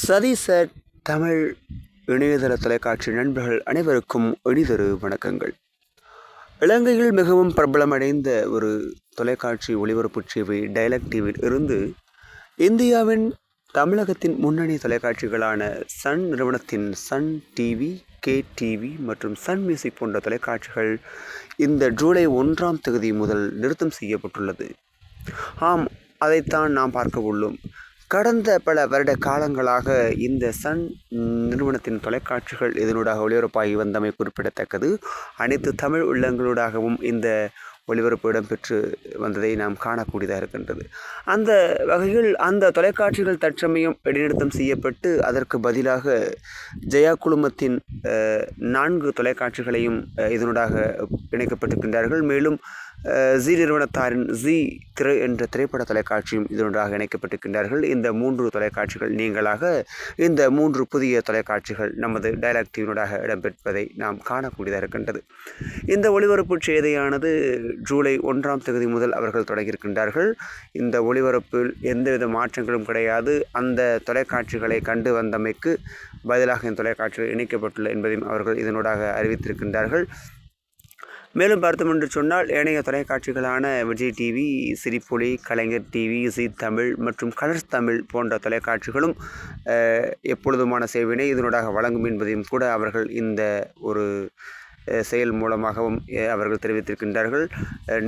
சதீசர் தமிழ் இணையதள தொலைக்காட்சி நண்பர்கள் அனைவருக்கும் இனிதொரு வணக்கங்கள். இலங்கையில் மிகவும் பிரபலமடைந்த ஒரு தொலைக்காட்சி ஒளிபரப்பு சேவை டயலாக் டிவியில் இருந்து இந்தியாவின் தமிழகத்தின் முன்னணி தொலைக்காட்சிகளான சன் நிறுவனத்தின் சன் டிவி, கே டிவி மற்றும் சன் மியூசிக் போன்ற தொலைக்காட்சிகள் இந்த ஜூலை 1ஆம் தேதி முதல் நிறுத்தம் செய்யப்பட்டுள்ளது. ஆம், அதைத்தான் நாம் பார்க்க உள்ளோம். கடந்த பல வருட காலங்களாக இந்த சன் நிறுவனத்தின் தொலைக்காட்சிகள் இதனூடாக ஒளிபரப்பாகி வந்தமை குறிப்பிடத்தக்கது. அனைத்து தமிழ் உள்ளங்களூடாகவும் இந்த ஒளிபரப்பு இடம்பெற்று வந்ததை நாம் காணக்கூடியதாக இருக்கின்றது. அந்த வகையில் அந்த தொலைக்காட்சிகள் தற்சமயம் இடைநிறுத்தம் செய்யப்பட்டு அதற்கு பதிலாக ஜெயா குழுமத்தின் 4 தொலைக்காட்சிகளையும் இதனூடாக இணைக்கப்பட்டிருக்கின்றார்கள். மேலும் ஜி நிறுவனத்தாரின் ஜி திரை என்ற திரைப்பட தொலைக்காட்சியும் இதனூடாக இணைக்கப்பட்டிருக்கின்றார்கள். இந்த 3 தொலைக்காட்சிகள் நீங்களாக இந்த 3 புதிய தொலைக்காட்சிகள் நமது டயலாக் டிவியினூடாக இடம்பெற்பதை நாம் காணக்கூடியதாக இருக்கின்றது. இந்த ஒளிபரப்பு செய்தியானது ஜூலை 1ஆம் தேதி முதல் அவர்கள் தொடங்கியிருக்கின்றார்கள். இந்த ஒளிபரப்பில் எந்தவித மாற்றங்களும் கிடையாது. அந்த தொலைக்காட்சிகளை கண்டு வந்தமைக்கு பதிலாக இந்த தொலைக்காட்சிகள் இணைக்கப்பட்டுள்ள என்பதையும் அவர்கள் இதனூடாக அறிவித்திருக்கின்றார்கள். மேலும் பார்த்தோம் என்று சொன்னால் ஏனைய தொலைக்காட்சிகளான விஜய் டிவி, சிரிப்பொலி, கலைஞர் டிவி, ஜி தமிழ் மற்றும் கலர்ஸ் தமிழ் போன்ற தொலைக்காட்சிகளும் எப்பொழுதுமான சேவையினை இதனூடாக வழங்கும் என்பதையும் கூட அவர்கள் இந்த ஒரு செயல் மூலமாகவும் அவர்கள் தெரிவித்திருக்கின்றார்கள்.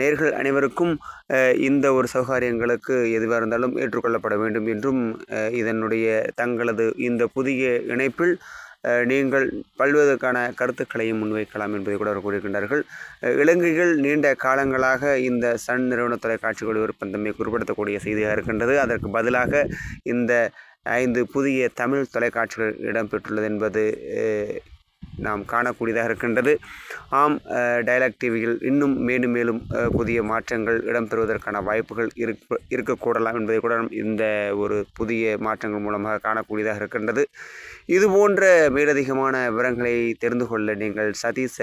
நேர்கள் அனைவருக்கும் இந்த ஒரு சௌகரியங்களுக்கு எதுவாக இருந்தாலும் ஏற்றுக்கொள்ளப்பட வேண்டும் என்றும் இதனுடைய தங்களது இந்த புதிய இணைப்பில் நீங்கள் பல்வேறுக்கான கருத்துக்களையும் முன்வைக்கலாம் என்பதை கூட அவர் கூறியிருக்கின்றார்கள். இலங்கையில் நீண்ட காலங்களாக இந்த சன் நிறுவன தொலைக்காட்சிகள் ஒளிபரப்பு குறிப்பிடத்தக்கூடிய செய்தியாக இருக்கின்றது. அதற்கு பதிலாக இந்த 5 புதிய தமிழ் தொலைக்காட்சிகள் இடம்பெற்றுள்ளது என்பது நாம் காணக்கூடியதாக இருக்கின்றது. ஆம், டயலாக் டிவியில் இன்னும் மேலும் புதிய மாற்றங்கள் இடம்பெறுவதற்கான வாய்ப்புகள் இருக்கக்கூடலாம் என்பதை கூட இந்த ஒரு புதிய மாற்றங்கள் மூலமாக காணக்கூடியதாக இருக்கின்றது. இதுபோன்ற மேலதிகமான விவரங்களை தெரிந்து கொள்ள நீங்கள் சதீஷ்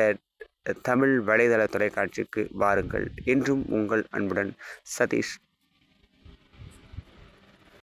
தமிழ் வலைதள தொலைக்காட்சிக்கு வாருங்கள். என்றும் உங்கள் அன்புடன் சதீஷ்.